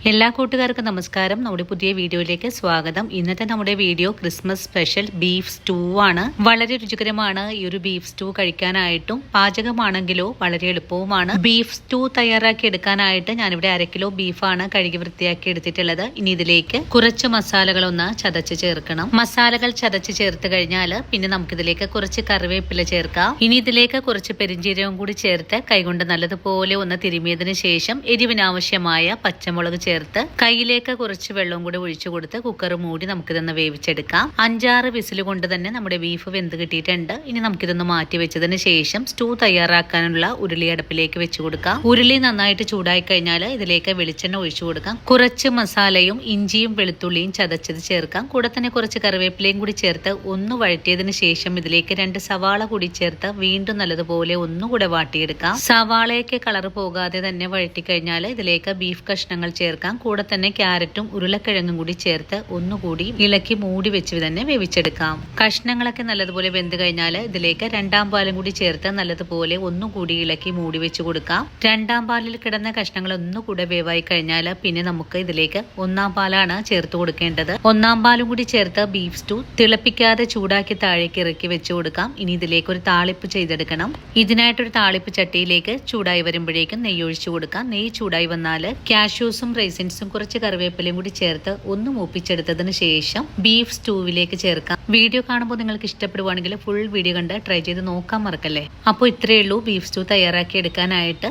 എല്ലാ കൂട്ടുകാർക്കും നമസ്കാരം. നമ്മുടെ പുതിയ വീഡിയോയിലേക്ക് സ്വാഗതം. ഇന്നത്തെ നമ്മുടെ video Christmas special beef stew ആണ്. വളരെ രുചികരമാണ് ഈ ഒരു ബീഫ് സ്റ്റൂ കഴിക്കാനായിട്ടും. പാചകമാണെങ്കിലോ വളരെ എളുപ്പവുമാണ്. ബീഫ് സ്റ്റൂ തയ്യാറാക്കി എടുക്കാനായിട്ട് ഞാനിവിടെ 1/2 കിലോ ബീഫാണ് കഴുകി വൃത്തിയാക്കി എടുത്തിട്ടുള്ളത്. ഇനി ഇതിലേക്ക് കുറച്ച് മസാലകളൊന്ന് ചതച്ച് ചേർക്കണം. മസാലകൾ ചതച്ച് ചേർത്ത് കഴിഞ്ഞാൽ പിന്നെ നമുക്കിതിലേക്ക് കുറച്ച് കറിവേപ്പില ചേർക്കാം. ഇനി ഇതിലേക്ക് കുറച്ച് പെരിഞ്ജീരകം കൂടി ചേർത്ത് കൈകൊണ്ട് നല്ലതുപോലെ ഒന്ന് തിരുമിയതിനു ശേഷം എരിവിനാവശ്യമായ പച്ചമുളക് ചേർത്ത് കയ്യിലേക്ക് കുറച്ച് വെള്ളം കൂടി ഒഴിച്ചു കൊടുത്ത് കുക്കർ മൂടി നമുക്കിതൊന്ന് വേവിച്ചെടുക്കാം. 5-6 വിസിൽ കൊണ്ട് തന്നെ നമ്മുടെ ബീഫ് വെന്ത് കിട്ടിയിട്ടുണ്ട്. ഇനി നമുക്കിതൊന്ന് മാറ്റി വെച്ചതിന് ശേഷം സ്റ്റൂ തയ്യാറാക്കാനുള്ള ഉരുളി അടുപ്പിലേക്ക് വെച്ചു കൊടുക്കാം. ഉരുളി നന്നായിട്ട് ചൂടായി കഴിഞ്ഞാൽ ഇതിലേക്ക് വെളിച്ചെണ്ണ ഒഴിച്ചു കൊടുക്കാം. കുറച്ച് മസാലയും ഇഞ്ചിയും വെളുത്തുള്ളിയും ചതച്ചത് ചേർക്കാം. കൂടെ തന്നെ കുറച്ച് കറിവേപ്പിലയും കൂടി ചേർത്ത് ഒന്ന് വഴറ്റിയതിന് ശേഷം ഇതിലേക്ക് 2 സവാള കൂടി ചേർത്ത് വീണ്ടും നല്ലതുപോലെ ഒന്നുകൂടെ വാട്ടിയെടുക്കാം. സവാളയൊക്കെ കളർ പോകാതെ തന്നെ വഴറ്റി കഴിഞ്ഞാൽ ഇതിലേക്ക് ബീഫ് കഷ്ണങ്ങൾ ചേർക്കാം. കൂടെ തന്നെ ക്യാരറ്റും ഉരുളക്കിഴങ്ങും കൂടി ചേർത്ത് ഒന്നുകൂടി ഇളക്കി മൂടി വെച്ച് തന്നെ വേവിച്ചെടുക്കാം. കഷ്ണങ്ങളൊക്കെ നല്ലതുപോലെ വെന്ത് കഴിഞ്ഞാൽ ഇതിലേക്ക് 2-ാം പാലും കൂടി ചേർത്ത് നല്ലതുപോലെ ഒന്നുകൂടി ഇളക്കി മൂടി വെച്ച് കൊടുക്കാം. 2-ാം പാലിൽ കിടന്ന കഷ്ണങ്ങൾ ഒന്നുകൂടെ വേവായി കഴിഞ്ഞാൽ പിന്നെ നമുക്ക് ഇതിലേക്ക് 1-ാം പാലാണ് ചേർത്ത് കൊടുക്കേണ്ടത്. 1-ാം പാലും കൂടി ചേർത്ത് ബീഫ് സ്റ്റൂ തിളപ്പിക്കാതെ ചൂടാക്കി താഴേക്ക് ഇറക്കി വെച്ച് കൊടുക്കാം. ഇനി ഇതിലേക്ക് ഒരു താളിപ്പ് ചെയ്തെടുക്കണം. ഇതിനായിട്ടൊരു താളിപ്പ് ചട്ടിയിലേക്ക് ചൂടായി വരുമ്പോഴേക്കും നെയ്യ് ഒഴിച്ചു കൊടുക്കാം. നെയ്യ് ചൂടായി വന്നാൽ കാഷ്യൂസും റൈസിൻസും കുറച്ച് കറിവേപ്പിലയും കൂടി ചേർത്ത് ഒന്ന് മൂപ്പിച്ചെടുത്തതിന് ശേഷം ബീഫ് സ്റ്റൂവിലേക്ക് ചേർക്കാം. വീഡിയോ കാണുമ്പോൾ നിങ്ങൾക്ക് ഇഷ്ടപ്പെടുവാണെങ്കിൽ ഫുൾ വീഡിയോ കണ്ട് ട്രൈ ചെയ്ത് നോക്കാൻ മറക്കല്ലേ. അപ്പോൾ ഇത്രയേ ഉള്ളൂ ബീഫ് സ്റ്റൂ തയ്യാറാക്കി എടുക്കാനായിട്ട്.